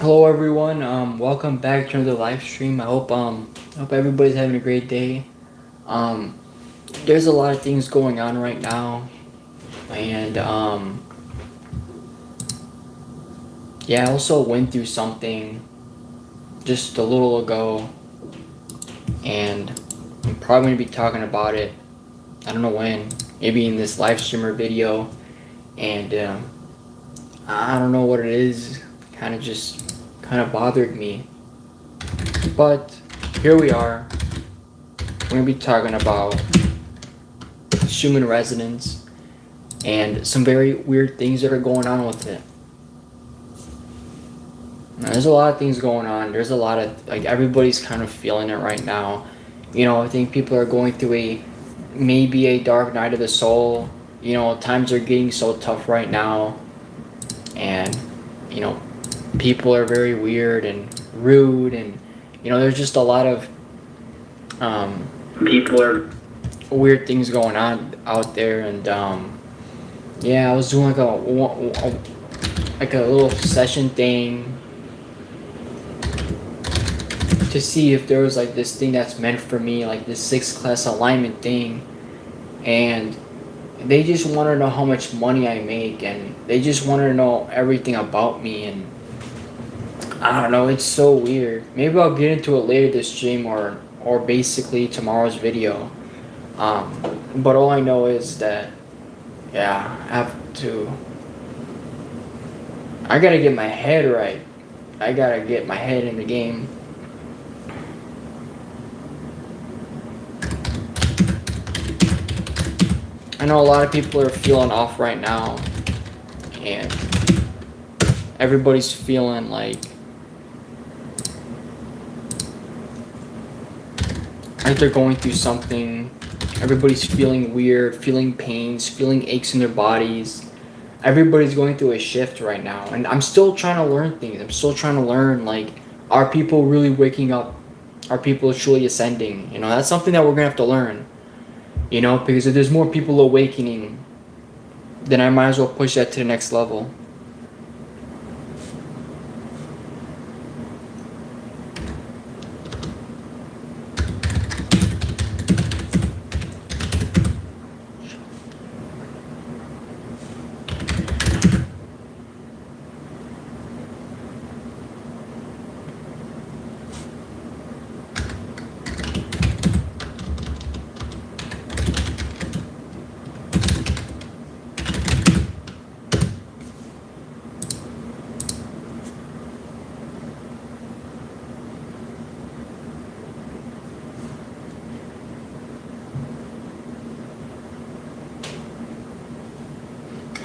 Hello everyone. Welcome back to another live stream. I hope everybody's having a great day. Um, there's a lot of things going on right now, and yeah, I also went through something just a little ago, and I'm probably gonna be talking about it. I don't know when, maybe in this live streamer video, and I don't know what it is. Kind of bothered me, but here we are. We're gonna be talking about Schumann resonance and some very weird things that are going on with it. Now, there's a lot of things going on. There's a lot of, like, everybody's kind of feeling it right now. I think people are going through maybe a dark night of the soul. Times are getting so tough right now, and you know people are very weird and rude, and there's just a lot of people are weird things going on out there. And yeah, I was doing like a little session thing to see if there was like this thing that's meant for me, like this sixth class alignment thing. And they just want to know how much money I make, and they just want to know everything about me. And I don't know, it's so weird. Maybe I'll get into it later this stream, or basically tomorrow's video. But all I know is that, yeah, I gotta get my head right. I gotta get my head in the game. I know a lot of people are feeling off right now, and everybody's feeling like they're going through something. Everybody's feeling weird, feeling pains, feeling aches in their bodies. Everybody's going through a shift right now, and I'm still trying to learn things. I'm still trying to learn, like, are people really waking up? Are people truly ascending? That's something that we're gonna have to learn. Because if there's more people awakening, then I might as well push that to the next level.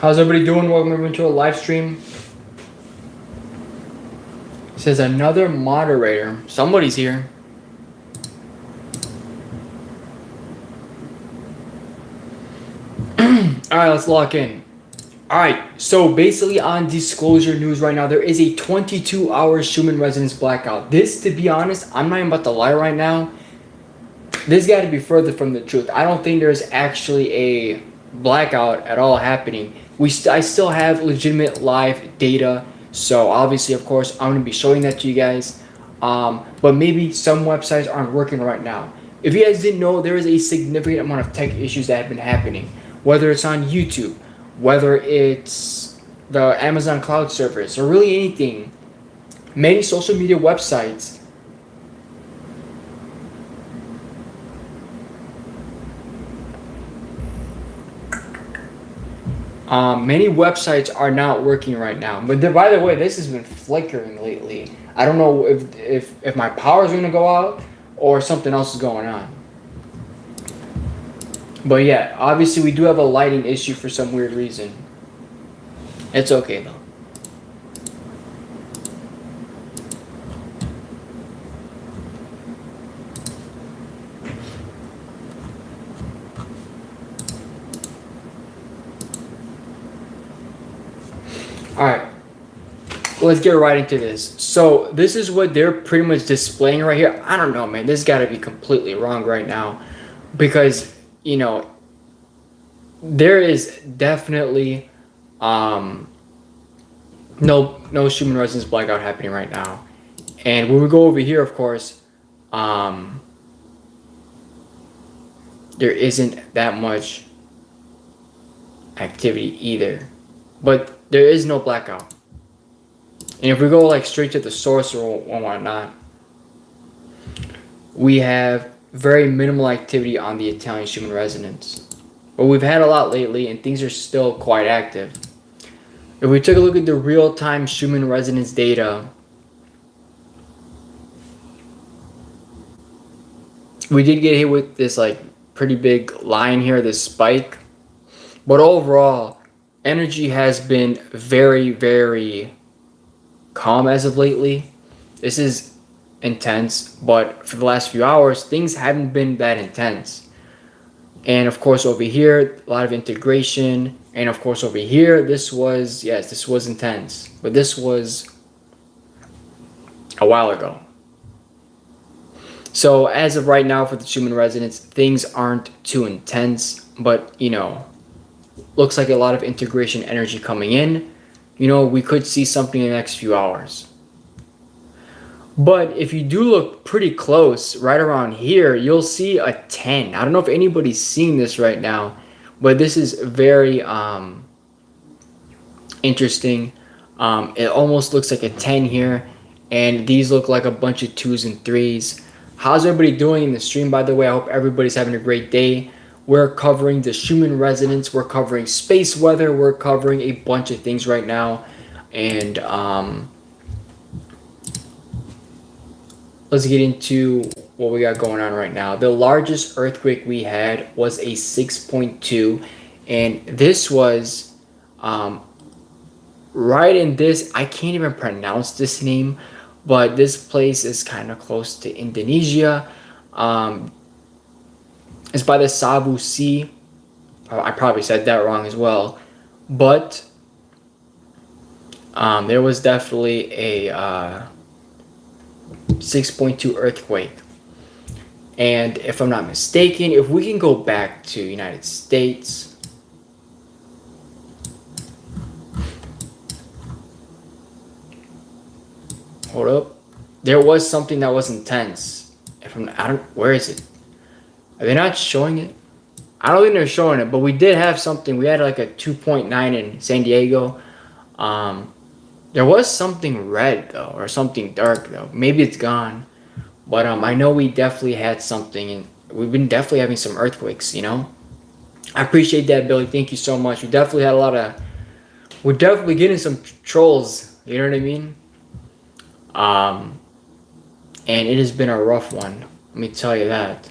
How's everybody doing? Welcome to a live stream. It says another moderator. Somebody's here. Alright, let's lock in. Alright, so basically on disclosure news right now, there is a 22-hour Schumann resonance blackout. This, to be honest, I'm not even about to lie right now. This got to be further from the truth. I don't think there's actually a blackout at all happening. I still have legitimate live data, so obviously, of course, I'm going to be showing that to you guys. But maybe some websites aren't working right now. If you guys didn't know, there is a significant amount of tech issues that have been happening, whether it's on YouTube, whether it's the Amazon cloud service, or really anything. Many social media websites many websites are not working right now. But by the way, this has been flickering lately. I don't know if my power is going to go out or something else is going on. But yeah, obviously we do have a lighting issue for some weird reason. It's okay though. Alright, let's get right into this. So this is what they're pretty much displaying right here. I don't know, man. This got to be completely wrong right now, because there is definitely No Schumann resonance blackout happening right now. And when we go over here, of course, um, there isn't that much activity either. But there is no blackout. And if we go like straight to the source or whatnot, we have very minimal activity on the Italian Schumann resonance. But we've had a lot lately and things are still quite active. If we took a look at the real-time Schumann resonance data, we did get hit with this like pretty big line here, this spike. But overall, energy has been very, very calm as of lately. This is intense, but for the last few hours, things haven't been that intense. And of course over here, a lot of integration. And of course over here, this was intense. But this was a while ago. So as of right now for the Schumann resonance, things aren't too intense, but looks like a lot of integration energy coming in. We could see something in the next few hours. But if you do look pretty close, right around here, you'll see a 10. I don't know if anybody's seeing this right now, but this is very interesting. It almost looks like a 10 here, and these look like a bunch of 2s and 3s. How's everybody doing in the stream, by the way? I hope everybody's having a great day. We're covering the Schumann resonance. We're covering space weather. We're covering a bunch of things right now. And let's get into what we got going on right now. The largest earthquake we had was a 6.2. And this was right in this, I can't even pronounce this name, but this place is kind of close to Indonesia. It's by the Sabu Sea. I probably said that wrong as well. But there was definitely a 6.2 earthquake. And if I'm not mistaken, if we can go back to United States. Hold up. There was something that was intense. Where is it? Are they not showing it? I don't think they're showing it, but we did have something. We had like a 2.9 in San Diego. There was something red though, or something dark though. Maybe it's gone. But I know we definitely had something, and we've been definitely having some earthquakes, I appreciate that, Billy. Thank you so much. We definitely had we're definitely getting some trolls, you know what I mean? And it has been a rough one, let me tell you that.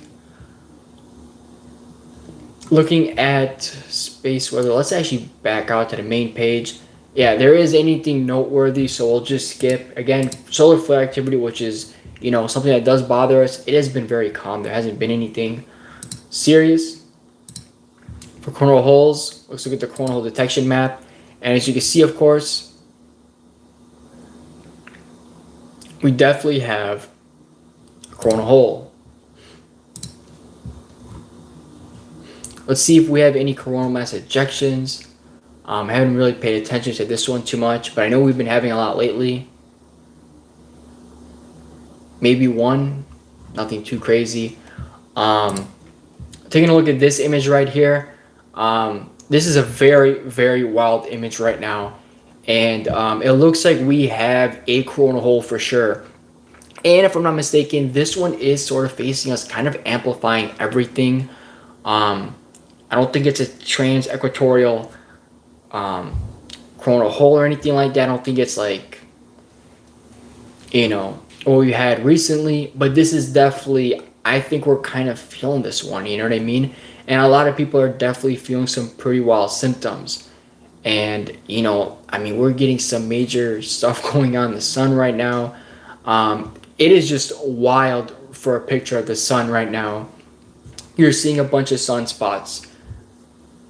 Looking at space weather, let's actually back out to the main page. Yeah, there is anything noteworthy, so we'll just skip. Again, solar flare activity, which is, something that does bother us. It has been very calm. There hasn't been anything serious. For coronal holes, let's look at the coronal hole detection map. And as you can see, of course, we definitely have a coronal hole. Let's see if we have any coronal mass ejections. I haven't really paid attention to this one too much, but I know we've been having a lot lately. Maybe one, nothing too crazy. Taking a look at this image right here. This is a very, very wild image right now. And it looks like we have a coronal hole for sure. And if I'm not mistaken, this one is sort of facing us, kind of amplifying everything. I don't think it's a trans-equatorial coronal hole or anything like that. I don't think it's like, what we had recently. But this is definitely, I think we're kind of feeling this one, you know what I mean? And a lot of people are definitely feeling some pretty wild symptoms. And, we're getting some major stuff going on in the sun right now. It is just wild for a picture of the sun right now. You're seeing a bunch of sunspots.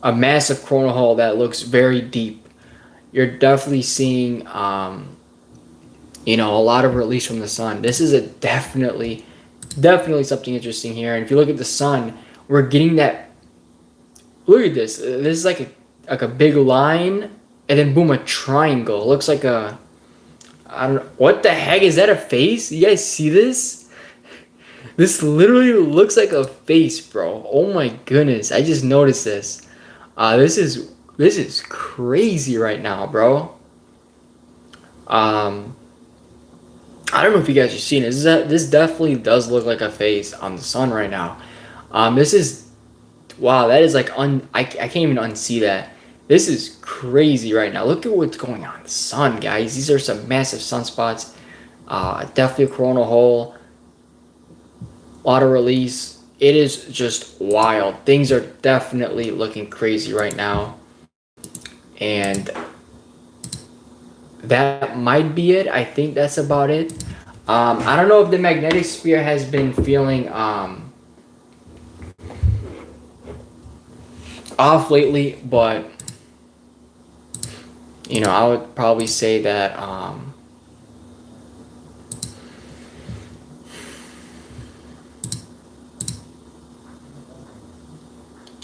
A massive coronal hole that looks very deep. You're definitely seeing, a lot of release from the sun. This is definitely something interesting here. And if you look at the sun, we're getting that. Look at this. This is like a big line, and then boom, a triangle. It looks like a, I don't know, what the heck is that? A face? You guys see this? This literally looks like a face, bro. Oh my goodness, I just noticed this. This is crazy right now, bro. Um, I don't know if you guys are seeing this. This definitely does look like a face on the sun right now. This is, wow. That is like I can't even unsee that. This is crazy right now. Look at what's going on in the sun, guys. These are some massive sunspots. Definitely a coronal hole. A lot of release. It is just wild. Things are definitely looking crazy right now, and that might be it. I think that's about it. I don't know if the magnetic sphere has been feeling off lately, but I would probably say that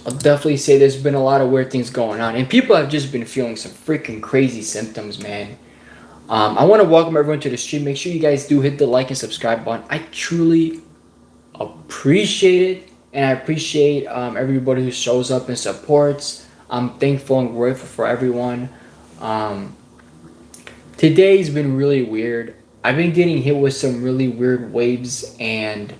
I'll definitely say there's been a lot of weird things going on, and people have just been feeling some freaking crazy symptoms, man. I want to welcome everyone to the stream. Make sure you guys do hit the like and subscribe button. I truly appreciate it, and I appreciate everybody who shows up and supports. I'm thankful and grateful for everyone. Um, Today's been really weird. I've been getting hit with some really weird waves, and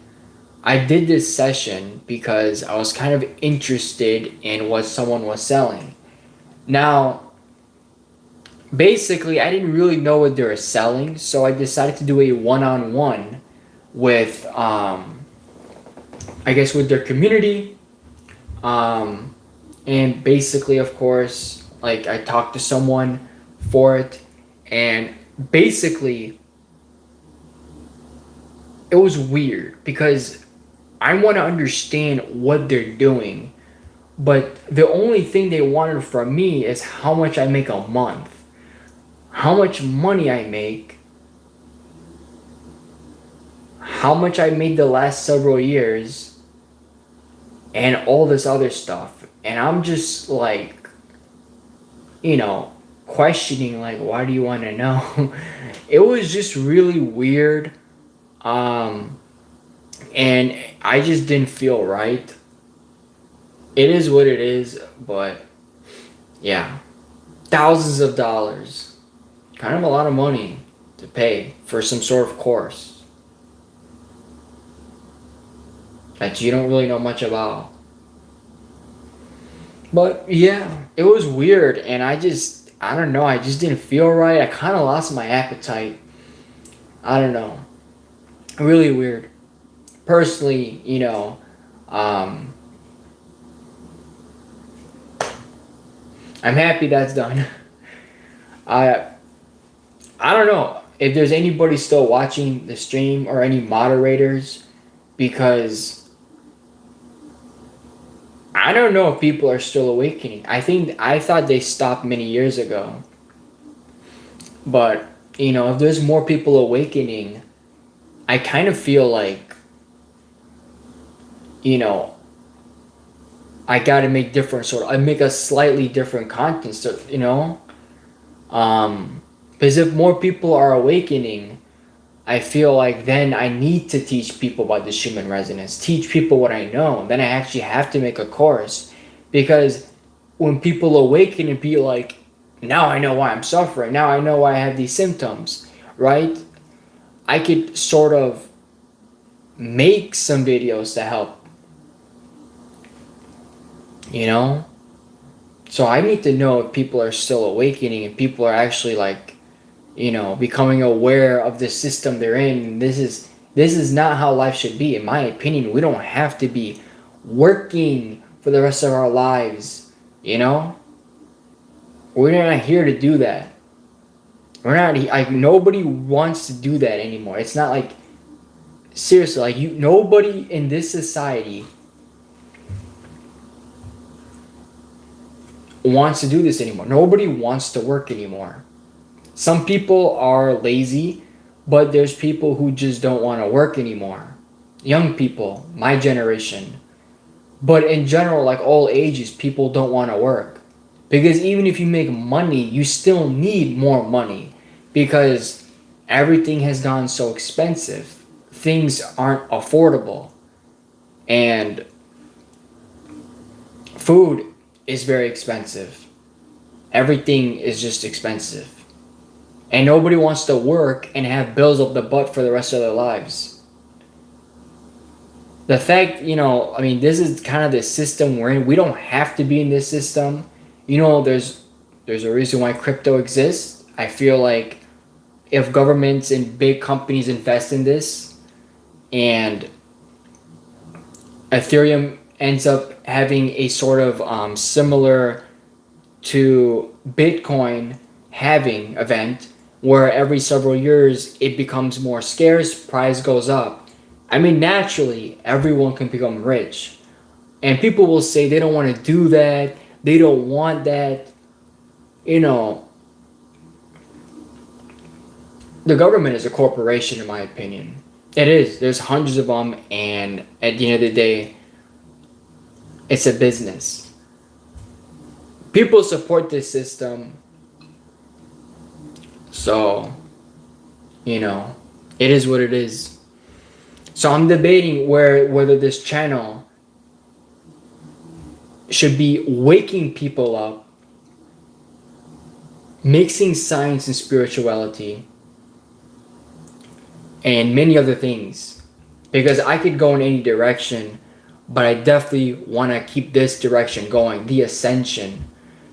I did this session because I was kind of interested in what someone was selling. Now, basically, I didn't really know what they were selling, so I decided to do a one-on-one with, I guess, with their community. Um, and basically, of course, like I talked to someone for it, and basically, it was weird because I want to understand what they're doing, but the only thing they wanted from me is how much I make a month, how much money I make, how much I made the last several years, and all this other stuff. And I'm just like, questioning, like, why do you want to know? It was just really weird. And I just didn't feel right. It is what it is, but yeah, thousands of dollars, kind of a lot of money to pay for some sort of course that you don't really know much about. But yeah, it was weird, and I don't know, I just didn't feel right. I kind of lost my appetite. I don't know. Really weird. Personally, um, I'm happy that's done. I I don't know if there's anybody still watching the stream or any moderators, because I don't know if people are still awakening. I thought they stopped many years ago. But, if there's more people awakening, I kind of feel like, you know, I got to make different I make a slightly different content, so, because if more people are awakening, I feel like then I need to teach people about the Schumann resonance, teach people what I know. Then I actually have to make a course, because when people awaken and be like, now I know why I'm suffering, now I know why I have these symptoms, right? I could sort of make some videos to help, So I need to know if people are still awakening and people are actually like, becoming aware of the system they're in. This is not how life should be, in my opinion. We don't have to be working for the rest of our lives, We're not here to do that. We're not like, nobody wants to do that anymore. It's not like, seriously, like, nobody in this society wants to do this anymore. Nobody wants to work anymore. Some people are lazy, but there's people who just don't want to work anymore. Young people, my generation. But in general, like all ages, people don't want to work. Because even if you make money, you still need more money because everything has gone so expensive. Things aren't affordable. And food is very expensive. Everything is just expensive. And nobody wants to work and have bills up the butt for the rest of their lives. The fact, I mean, this is kind of the system we're in. We don't have to be in this system. There's a reason why crypto exists. I feel like if governments and big companies invest in this and Ethereum ends up having a sort of similar to Bitcoin halving event where every several years it becomes more scarce, price goes up. I mean, naturally, everyone can become rich. And people will say they don't want to do that, they don't want that. The government is a corporation, in my opinion. It is. There's hundreds of them, and at the end of the day, it's a business. People support this system, so, it is what it is. So I'm debating whether this channel should be waking people up, mixing science and spirituality, and many other things. Because I could go in any direction, but I definitely want to keep this direction going, the ascension.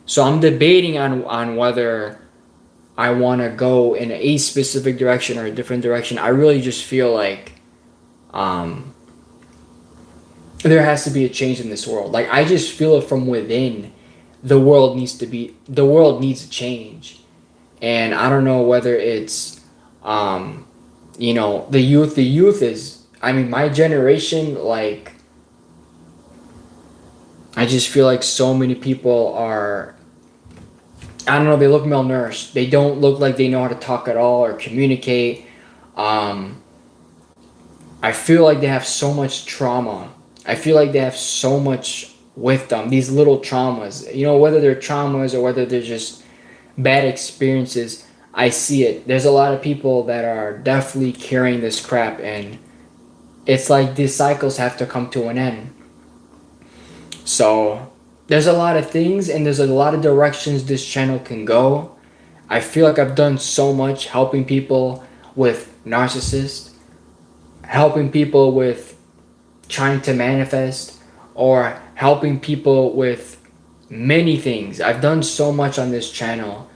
So I'm debating on whether I want to go in a specific direction or a different direction. I really just feel like there has to be a change in this world. Like, I just feel it from within. The world needs a change. And I don't know whether it's the youth is, I mean, my generation, like, I just feel like so many people are, I don't know, they look malnourished. They don't look like they know how to talk at all or communicate. I feel like they have so much trauma. I feel like they have so much with them, these little traumas. Whether they're traumas or whether they're just bad experiences, I see it. There's a lot of people that are definitely carrying this crap, and it's like these cycles have to come to an end. So there's a lot of things, and there's a lot of directions this channel can go. I feel like I've done so much helping people with narcissists, helping people with trying to manifest, or helping people with many things. I've done so much on this channel.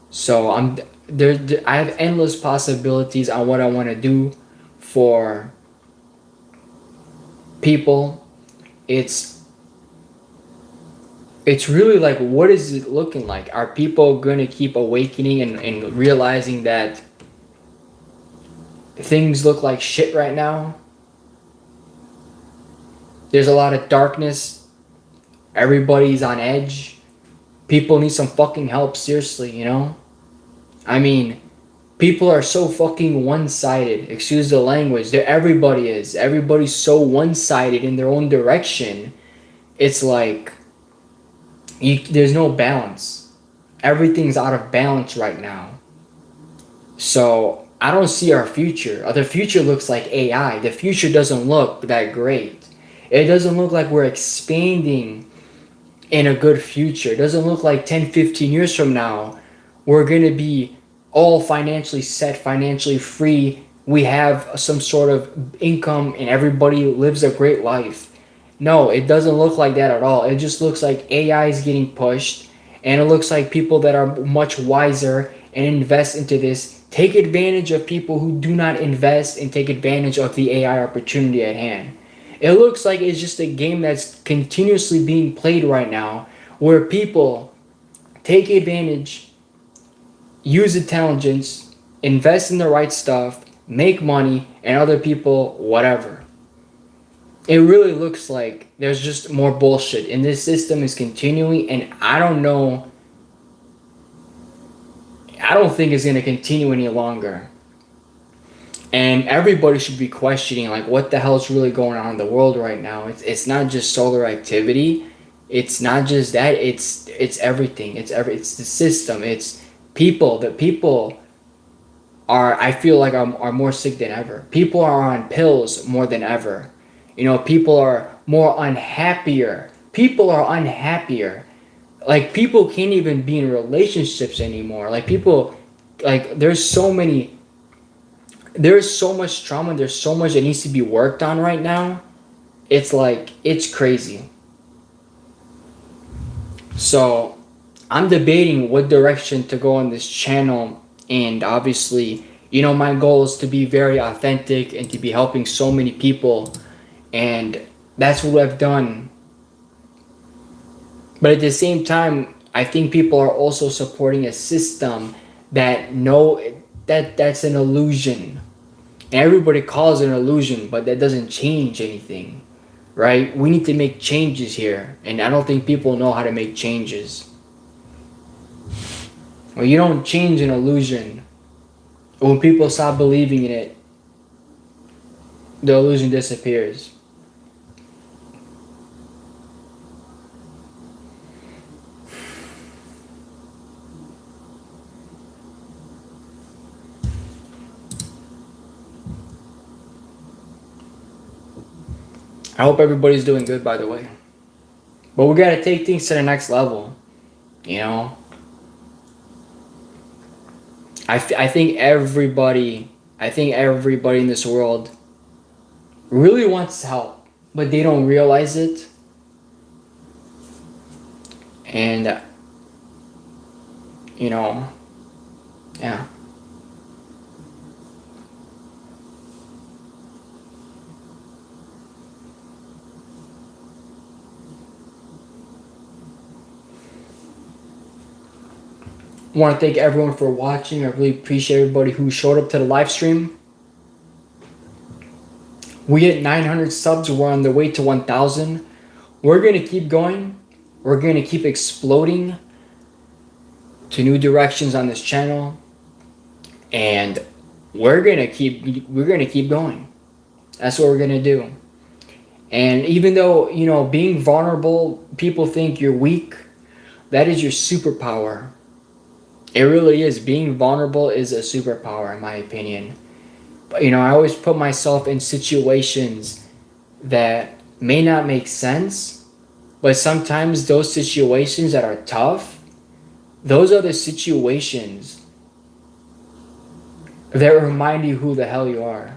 So I have endless possibilities on what I want to do for people. It's really like, what is it looking like? Are people going to keep awakening and realizing that things look like shit right now? There's a lot of darkness. Everybody's on edge. People need some fucking help, seriously, I mean, people are so fucking one-sided. Excuse the language. Everybody is. Everybody's so one-sided in their own direction. It's like, there's no balance. Everything's out of balance right now. So I don't see our future. The future looks like AI. The future doesn't look that great. It doesn't look like we're expanding in a good future. It doesn't look like 10, 15 years from now, we're going to be all financially set, financially free. We have some sort of income and everybody lives a great life. No, it doesn't look like that at all. It just looks like AI is getting pushed, and it looks like people that are much wiser and invest into this take advantage of people who do not invest and take advantage of the AI opportunity at hand. It looks like it's just a game that's continuously being played right now, where people take advantage, use intelligence, invest in the right stuff, make money, and other people, whatever. It really looks like there's just more bullshit, and this system is continuing, and I don't know. I don't think it's going to continue any longer. And everybody should be questioning, like, what the hell is really going on in the world right now. It's not just solar activity. It's not just that, it's everything. It's the system. It's people. The people are, I feel like, are more sick than ever. People are on pills more than ever. You know, people are more unhappier. People are unhappier. Like, people can't even be in relationships anymore. Like, people, like, there's so much trauma, there's so much that needs to be worked on right now. It's like, it's crazy. So I'm debating what direction to go on this channel, and obviously, you know, my goal is to be very authentic and to be helping so many people, and that's what I've done. But at the same time, I think people are also supporting a system that know that's an illusion. And everybody calls it an illusion, but that doesn't change anything, right? We need to make changes here, and I don't think people know how to make changes. Well, you don't change an illusion. When people stop believing in it, the illusion disappears. I hope everybody's doing good, by the way. But we gotta take things to the next level, you know? I think everybody in this world really wants help, but they don't realize it. And, you know, yeah. I want to thank everyone for watching. I really appreciate everybody who showed up to the live stream. We hit 900 subs. We're on the way to 1,000. We're going to keep going. We're going to keep exploding to new directions on this channel. And we're going to keep going. That's what we're going to do. And even though, you know, being vulnerable, people think you're weak, that is your superpower. It really is. Being vulnerable is a superpower, in my opinion. But, you know, I always put myself in situations that may not make sense, but sometimes those situations that are tough, those are the situations that remind you who the hell you are.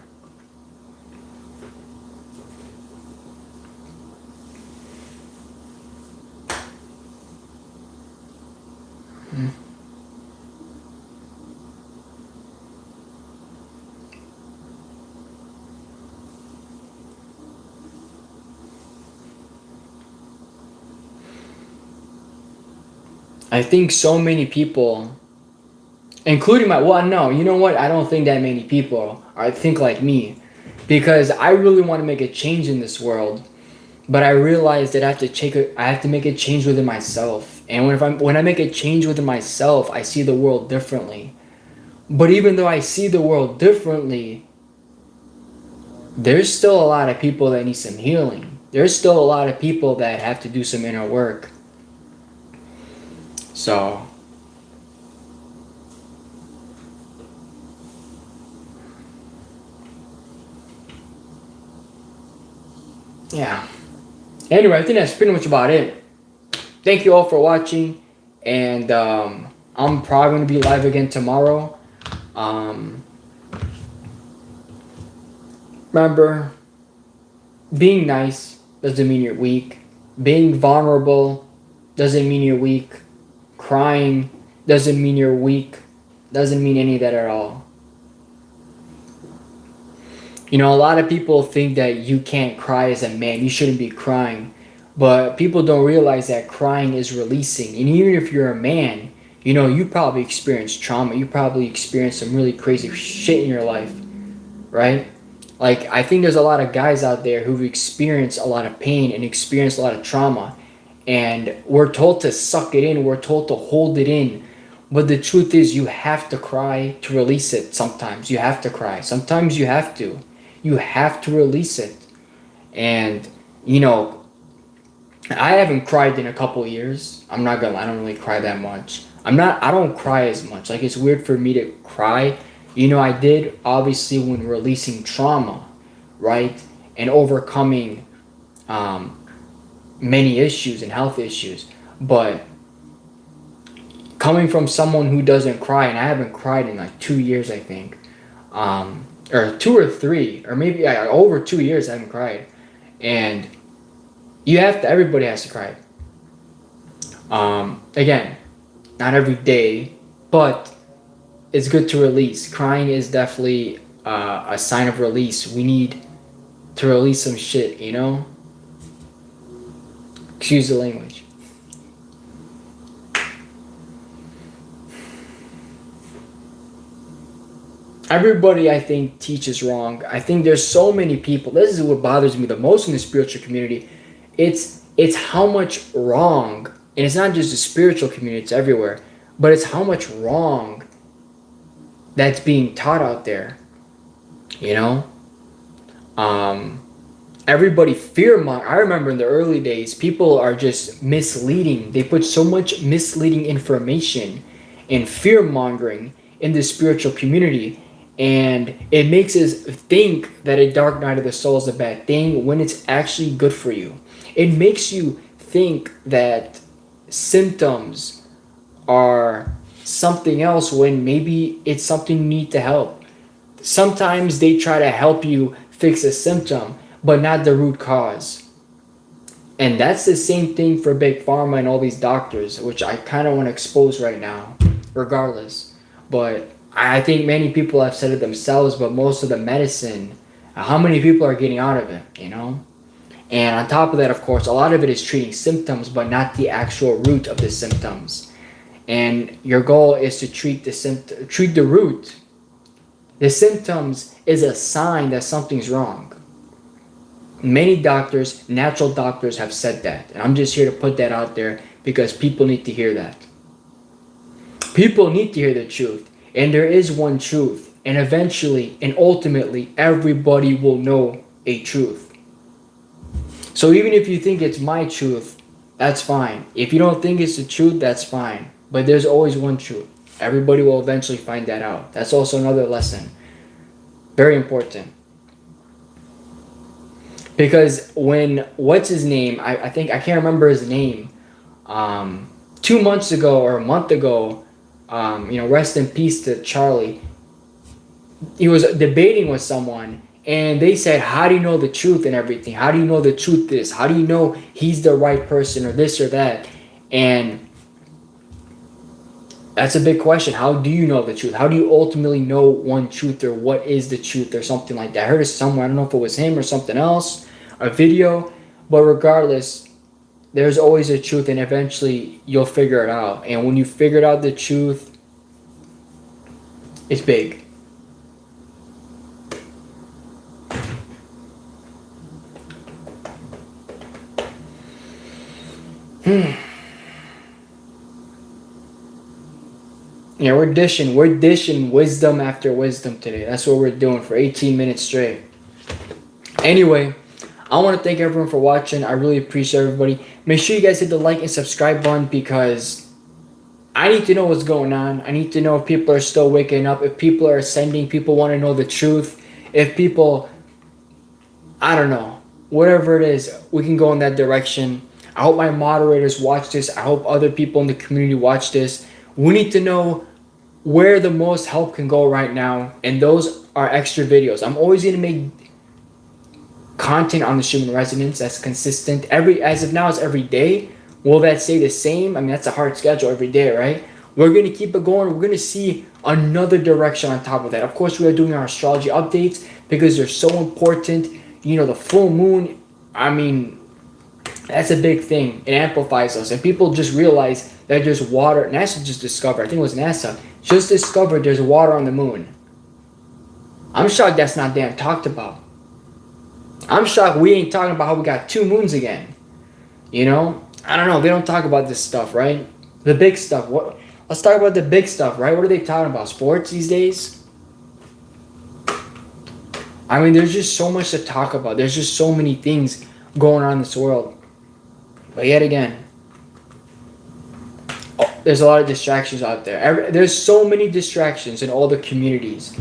I think so many people, including no, you know what? I don't think that many people think like me, because I really want to make a change in this world, but I realize that I have to make a change within myself. And when I make a change within myself, I see the world differently. But even though I see the world differently, there's still a lot of people that need some healing. There's still a lot of people that have to do some inner work. So, yeah. Anyway, I think that's pretty much about it. Thank you all for watching, and I'm probably going to be live again tomorrow. Remember, being nice doesn't mean you're weak. Being vulnerable doesn't mean you're weak. Crying doesn't mean you're weak. Doesn't mean any of that at all. You know, a lot of people think that you can't cry as a man. You shouldn't be crying. But people don't realize that crying is releasing. And even if you're a man, you know, you probably experienced trauma. You probably experienced some really crazy shit in your life, right? Like, I think there's a lot of guys out there who've experienced a lot of pain and experienced a lot of trauma. And we're told to suck it in. We're told to hold it in. But the truth is, you have to cry to release it sometimes. You have to cry. Sometimes you have to. You have to release it. And, you know, I haven't cried in a couple years. I'm not gonna lie, I don't really cry that much. I don't cry as much. Like, it's weird for me to cry. You know, I did obviously when releasing trauma, right? And overcoming um, many issues and health issues. But coming from someone who doesn't cry, and I haven't cried in like 2 years, I think, or 2 or 3, or maybe over 2 years I haven't cried. And everybody has to cry. Again, not every day, but it's good to release. Crying is definitely a sign of release. We need to release some shit, you know? Excuse the language. Everybody, I think, teaches wrong. I think there's so many people. This is what bothers me the most in the spiritual community. It's how much wrong, and it's not just the spiritual community, it's everywhere, but it's how much wrong that's being taught out there, you know? Everybody I remember in the early days, people are just misleading. They put so much misleading information and fear mongering in the spiritual community, and it makes us think that a dark night of the soul is a bad thing when it's actually good for you. It makes you think that symptoms are something else when maybe it's something you need to help. Sometimes they try to help you fix a symptom, but not the root cause. And that's the same thing for Big Pharma and all these doctors, which I kind of want to expose right now, regardless. But I think many people have said it themselves, but most of the medicine, how many people are getting out of it, you know? And on top of that, of course, a lot of it is treating symptoms, but not the actual root of the symptoms. And your goal is to treat the root. The symptoms is a sign that something's wrong. Many doctors, natural doctors, have said that. And I'm just here to put that out there because people need to hear that. People need to hear the truth. And there is one truth. And eventually and ultimately, everybody will know a truth. So even if you think it's my truth, that's fine. If you don't think it's the truth, that's fine. But there's always one truth. Everybody will eventually find that out. That's also another lesson. Very important. Because what's his name? I think, I can't remember his name. 2 months ago or a month ago, rest in peace to Charlie. He was debating with someone, and they said, how do you know the truth and everything? How do you know the truth is? How do you know he's the right person or this or that? And that's a big question. How do you know the truth? How do you ultimately know one truth, or what is the truth, or something like that? I heard it somewhere. I don't know if it was him or something else, a video. But regardless, there's always a truth, and eventually you'll figure it out. And when you figured out the truth, it's big. Yeah, we're dishing wisdom after wisdom today. That's what we're doing for 18 minutes straight. Anyway, I want to thank everyone for watching. I really appreciate everybody. Make sure you guys hit the like and subscribe button, because I need to know what's going on. I need to know if people are still waking up, if people are ascending, people want to know the truth. If people, I don't know, whatever it is, we can go in that direction. I hope my moderators watch this. I hope other people in the community watch this. We need to know where the most help can go right now, and those are extra videos. I'm always going to make content on the Schumann resonance that's consistent. As of now, it's every day. Will that stay the same? I mean, that's a hard schedule every day, right? We're going to keep it going. We're going to see another direction on top of that. Of course, we are doing our astrology updates because they're so important. You know, the full moon, I mean, that's a big thing. It amplifies us. And people just realize that there's water. NASA just discovered, I think it was NASA, just discovered there's water on the moon. I'm shocked that's not damn talked about. I'm shocked we ain't talking about how we got 2 moons again. You know? I don't know. They don't talk about this stuff, right? The big stuff. Let's talk about the big stuff, right? What are they talking about? Sports these days? I mean, there's just so much to talk about. There's just so many things going on in this world. But yet again, there's a lot of distractions out there. There's so many distractions in all the communities.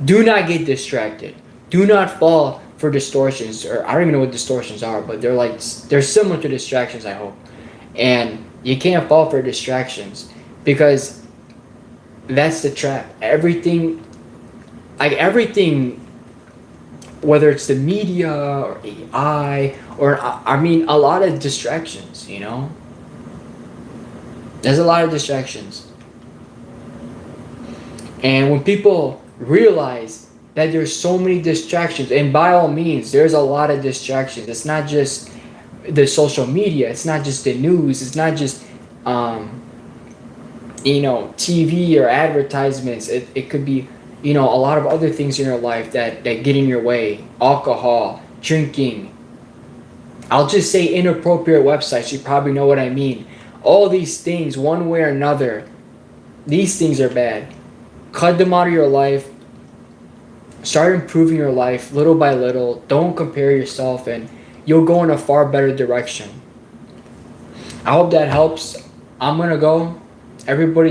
Do not get distracted. Do not fall for distortions, or I don't even know what distortions are, but they're similar to distractions, I hope. And you can't fall for distractions because that's the trap. Everything, whether it's the media or AI or I mean a lot of distractions, you know? There's a lot of distractions. And when people realize that there's so many distractions, and by all means, there's a lot of distractions. It's not just the social media. It's not just the news. It's not just, TV or advertisements. It could be, a lot of other things in your life that get in your way. Alcohol, drinking. I'll just say inappropriate websites. You probably know what I mean. All these things, one way or another, these things are bad. Cut them out of your life. Start improving your life little by little. Don't compare yourself, and you'll go in a far better direction. I hope that helps. I'm gonna go. Everybody